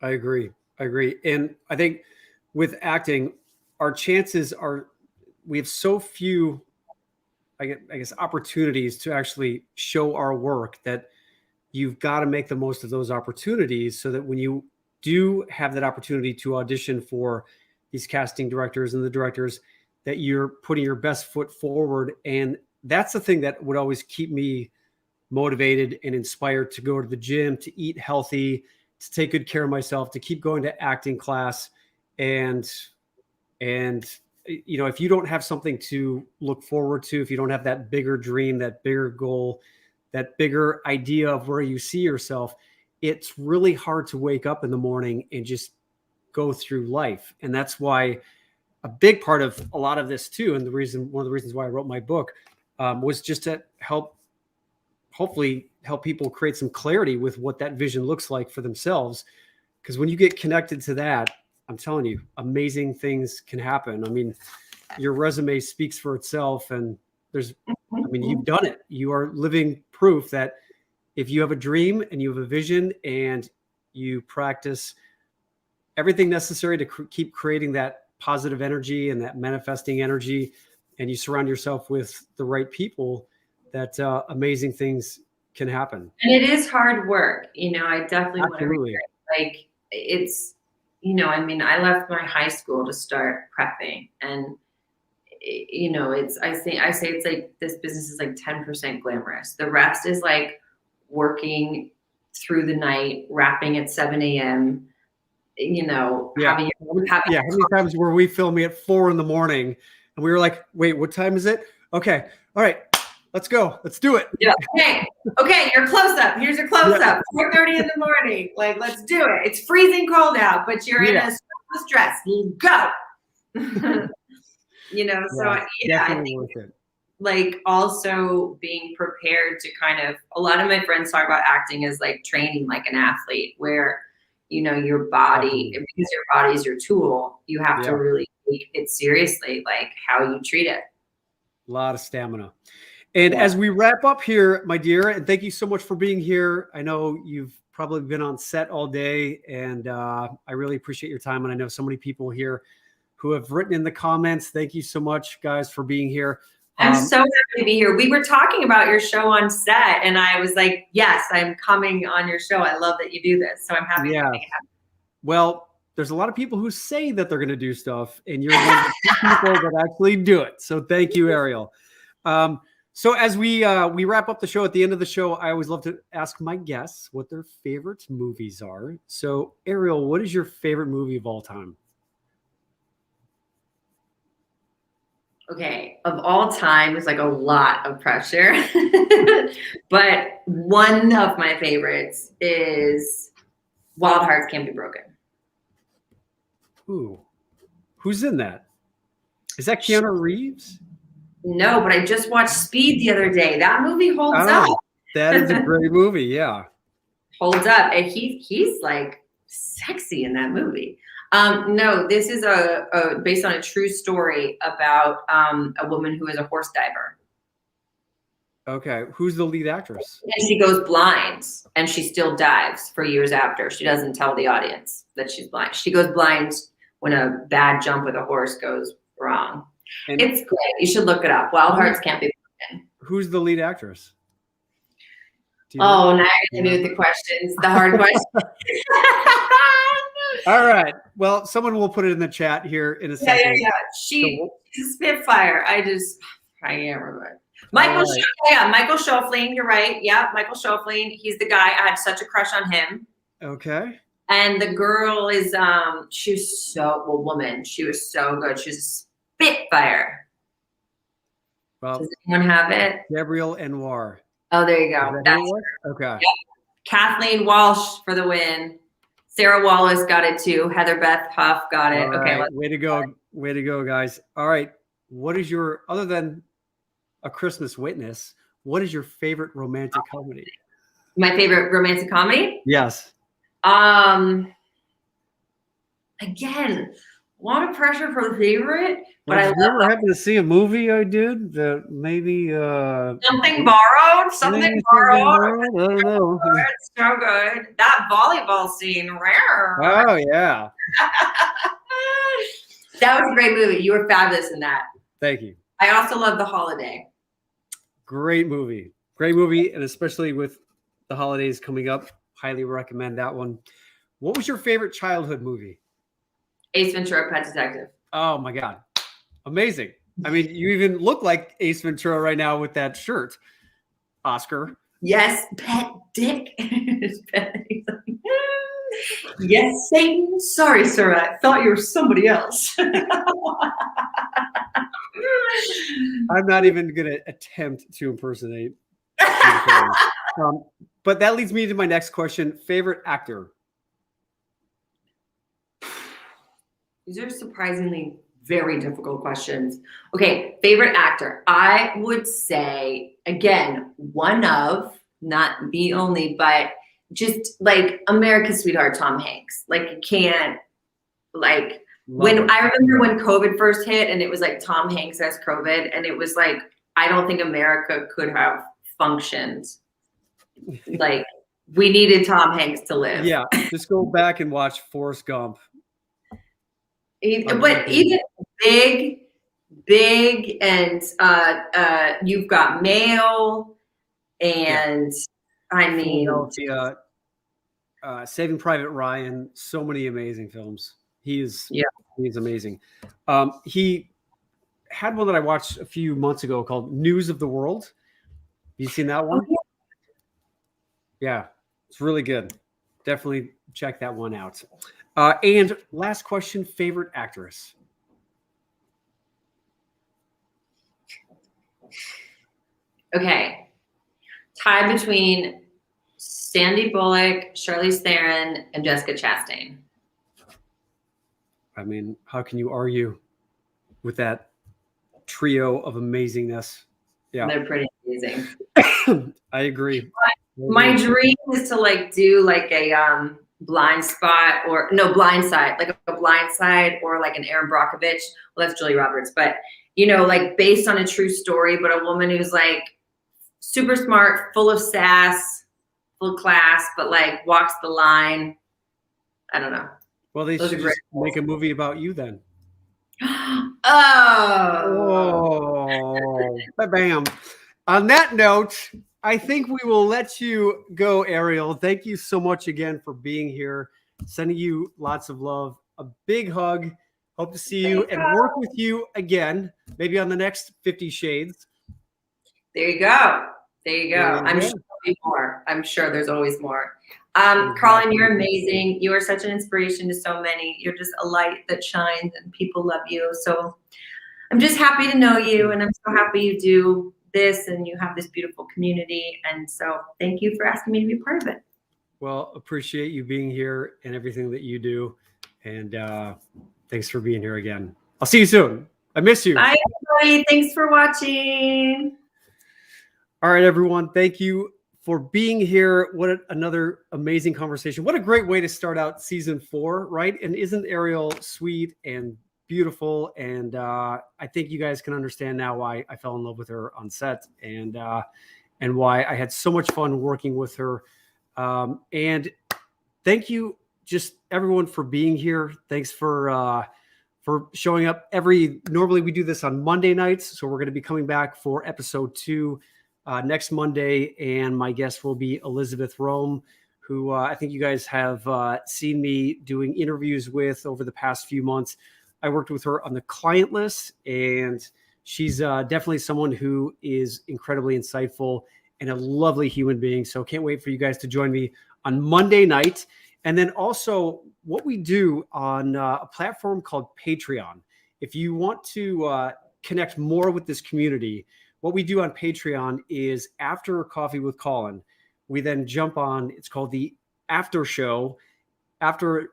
I agree. And I think with acting, our chances we have so few, I guess, opportunities to actually show our work that you've got to make the most of those opportunities so that when you do have that opportunity to audition for these casting directors and the directors, that you're putting your best foot forward. And that's the thing that would always keep me motivated and inspired to go to the gym, to eat healthy, to take good care of myself, to keep going to acting class. And if you don't have something to look forward to, if you don't have that bigger dream, that bigger goal, that bigger idea of where you see yourself, it's really hard to wake up in the morning and just go through life. And that's why a big part of a lot of this too, and one of the reasons why I wrote my book was just to hopefully help people create some clarity with what that vision looks like for themselves. Because when you get connected to that, I'm telling you, amazing things can happen. I mean, your resume speaks for itself, and you've done it. You are living proof that if you have a dream and you have a vision and you practice everything necessary to keep creating that positive energy and that manifesting energy, and you surround yourself with the right people, that amazing things can happen. And it is hard work. I definitely want to regret. Like it's, I left my high school to start prepping, and I say it's like this business is like 10% glamorous. The rest is like working through the night, wrapping at 7 a.m. How many times were we filming at 4 a.m. and we were like, wait, what time is it? Okay, all right, let's go, let's do it. Yeah. Okay, your close up. Here's your close up. 4:30 in the morning. Like, let's do it. It's freezing cold out, but you're in a dress. Go. So I think worth it. Like also being prepared to kind of, a lot of my friends talk about acting as like training like an athlete, where your body, because your body is your tool, you have to really take it seriously, like how you treat it. A lot of stamina. And as we wrap up here, my dear, and thank you so much for being here. I know you've probably been on set all day, and I really appreciate your time. And I know so many people here who have written in the comments. Thank you so much, guys, for being here. I'm so happy to be here. We were talking about your show on set, and I was like, yes, I'm coming on your show. I love that you do this. So I'm happy to make it happen. Well, there's a lot of people who say that they're going to do stuff, and you're one of the few people that actually do it. So thank you, Ariel. So as we wrap up the show, at the end of the show, I always love to ask my guests what their favorite movies are. So Ariel, what is your favorite movie of all time? Okay, of all time is like a lot of pressure, but one of my favorites is Wild Hearts Can't Be Broken. Ooh, who's in that? Is that Keanu Reeves? No, but I just watched Speed the other day. That movie holds up. That is a great movie. Yeah, holds up, and he's like sexy in that movie. No, this is a based on a true story about a woman who is a horse diver. Okay, who's the lead actress? And she goes blind, and she still dives for years after. She doesn't tell the audience that she's blind. She goes blind when a bad jump with a horse goes wrong. And it's great. You should look it up. Wild Hearts Can't Be Broken. Who's the lead actress? Oh, now you're going to do the questions, the hard questions. All right. Well, someone will put it in the chat here in a second. Yeah. She's a Spitfire. I can't remember. Michael Schoeffling. You're right. Yeah, Michael Schoeffling. He's the guy. I had such a crush on him. Okay. And the girl is she was woman. She was so good. She was a Spitfire. Well, does anyone have it? Gabrielle Anwar. Oh, there you go. That's her. Okay. Yep. Kathleen Walsh for the win. Sarah Wallace got it too. Heather Beth Huff got it. All okay. Right. Way to go, guys. All right. What is your, other than A Christmas Witness, what is your favorite romantic comedy? My favorite romantic comedy? Yes. Again, a lot of pressure for the favorite, but Have you ever happened to see a movie I did that maybe Something Borrowed? Something Borrowed? I don't know. It's so good. That volleyball scene, rare. Oh yeah. That was a great movie. You were fabulous in that. Thank you. I also love The Holiday. Great movie. And especially with the holidays coming up, highly recommend that one. What was your favorite childhood movie? Ace Ventura, Pet Detective. Oh my God. Amazing. I mean, you even look like Ace Ventura right now with that shirt, Oscar. Yes, Pet Dick. Yes, Satan. Sorry, sir. I thought you were somebody else. I'm not even going to attempt to impersonate. But that leads me to my next question. Favorite actor? These are surprisingly very difficult questions. Okay, favorite actor. I would say, again, one of, not the only, but just like America's Sweetheart, Tom Hanks. Like, you can't, like, I remember when COVID first hit and it was like Tom Hanks has COVID, and it was like, I don't think America could have functioned. Like, we needed Tom Hanks to live. Yeah, just go back and watch Forrest Gump. But even big, and You've Got Mail, and I mean, Saving Private Ryan. So many amazing films. He's amazing. He had one that I watched a few months ago called News of the World. Have you seen that one? Oh, yeah, it's really good. Definitely check that one out. And last question, favorite actress? Okay. Tie between Sandy Bullock, Charlize Theron, and Jessica Chastain. I mean, how can you argue with that trio of amazingness? Yeah, they're pretty amazing. I agree. My dream is to like do like a blind side, like a blind side, or like an Aaron Brockovich. Well, that's Julia Roberts, but you know, like based on a true story, but a woman who's like super smart, full of sass, full class, but like walks the line. I don't know. Well, they should just make a movie about you then. Oh, bam. On that note, I think we will let you go, Ariel. Thank you so much again for being here. Sending you lots of love a big hug. Hope to see you and work with you again, maybe on the next 50 Shades. There you go. There you go. I'm sure there'll be more. I'm sure there's always more. Colin, you're amazing. You are such an inspiration to so many. You're just a light that shines and people love you. So I'm just happy to know you, and I'm so happy you do this and you have this beautiful community. And so thank you for asking me to be part of it. Well, appreciate you being here and everything that you do. And thanks for being here again. I'll see you soon. I miss you. Bye, everybody. Thanks for watching. All right, everyone. Thank you for being here. What another amazing conversation. What a great way to start out season 4, right? And isn't Ariel sweet and beautiful? And I think you guys can understand now why I fell in love with her on set, and why I had so much fun working with her. And thank you, just everyone, for being here. Thanks for showing up. Normally we do this on Monday nights, so we're going to be coming back for episode 2 next Monday, and my guest will be Elizabeth Rome, who I think you guys have seen me doing interviews with over the past few months. I worked with her on the client list, and she's definitely someone who is incredibly insightful and a lovely human being. So can't wait for you guys to join me on Monday night. And then also what we do on a platform called Patreon. If you want to connect more with this community, what we do on Patreon is after Coffee with Colin, we then jump on, it's called the after show, after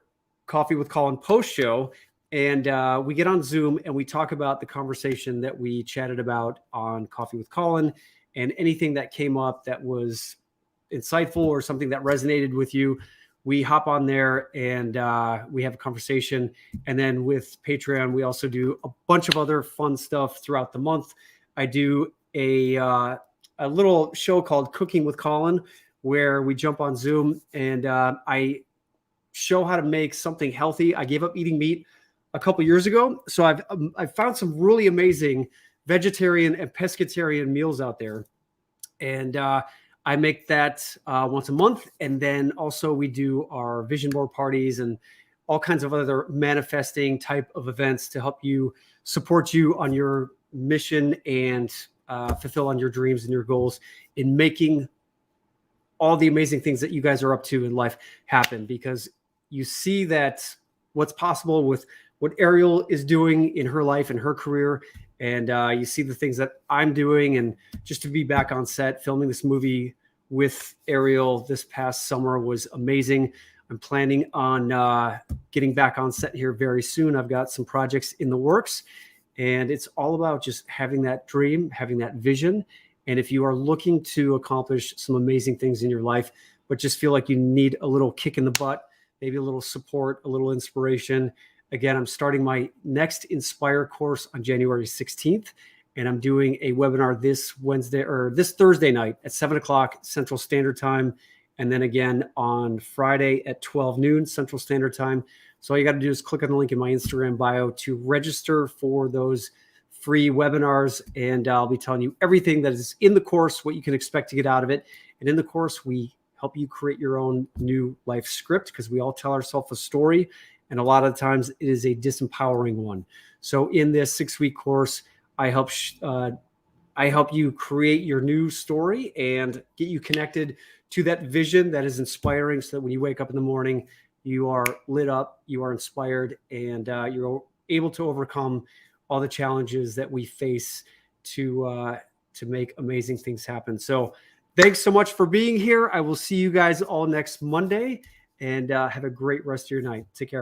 Coffee with Colin post show. And we get on Zoom and we talk about the conversation that we chatted about on Coffee with Colin, and anything that came up that was insightful or something that resonated with you. We hop on there and we have a conversation. And then with Patreon, we also do a bunch of other fun stuff throughout the month. I do a little show called Cooking with Colin, where we jump on Zoom and I show how to make something healthy. I gave up eating meat a couple years ago, so I've found some really amazing vegetarian and pescatarian meals out there, and I make that once a month. And then also we do our vision board parties and all kinds of other manifesting type of events to help you support you on your mission and fulfill on your dreams and your goals in making all the amazing things that you guys are up to in life happen, because you see that what's possible with what Ariel is doing in her life and her career. And you see the things that I'm doing, and just to be back on set filming this movie with Ariel this past summer was amazing. I'm planning on getting back on set here very soon. I've got some projects in the works, and it's all about just having that dream, having that vision. And if you are looking to accomplish some amazing things in your life, but just feel like you need a little kick in the butt, maybe a little support, a little inspiration. Again, I'm starting my next Inspire course on January 16th, and I'm doing a webinar this Thursday night at 7:00 Central Standard Time, and then again on Friday at 12 noon Central Standard Time. So all you got to do is click on the link in my Instagram bio to register for those free webinars, and I'll be telling you everything that is in the course, what you can expect to get out of it. And in the course, we help you create your own new life script, because we all tell ourselves a story, and a lot of times it is a disempowering one. So in this 6-week course, I help you create your new story and get you connected to that vision that is inspiring, so that when you wake up in the morning, you are lit up, you are inspired, and you're able to overcome all the challenges that we face to make amazing things happen. So thanks so much for being here. I will see you guys all next Monday, and have a great rest of your night. Take care.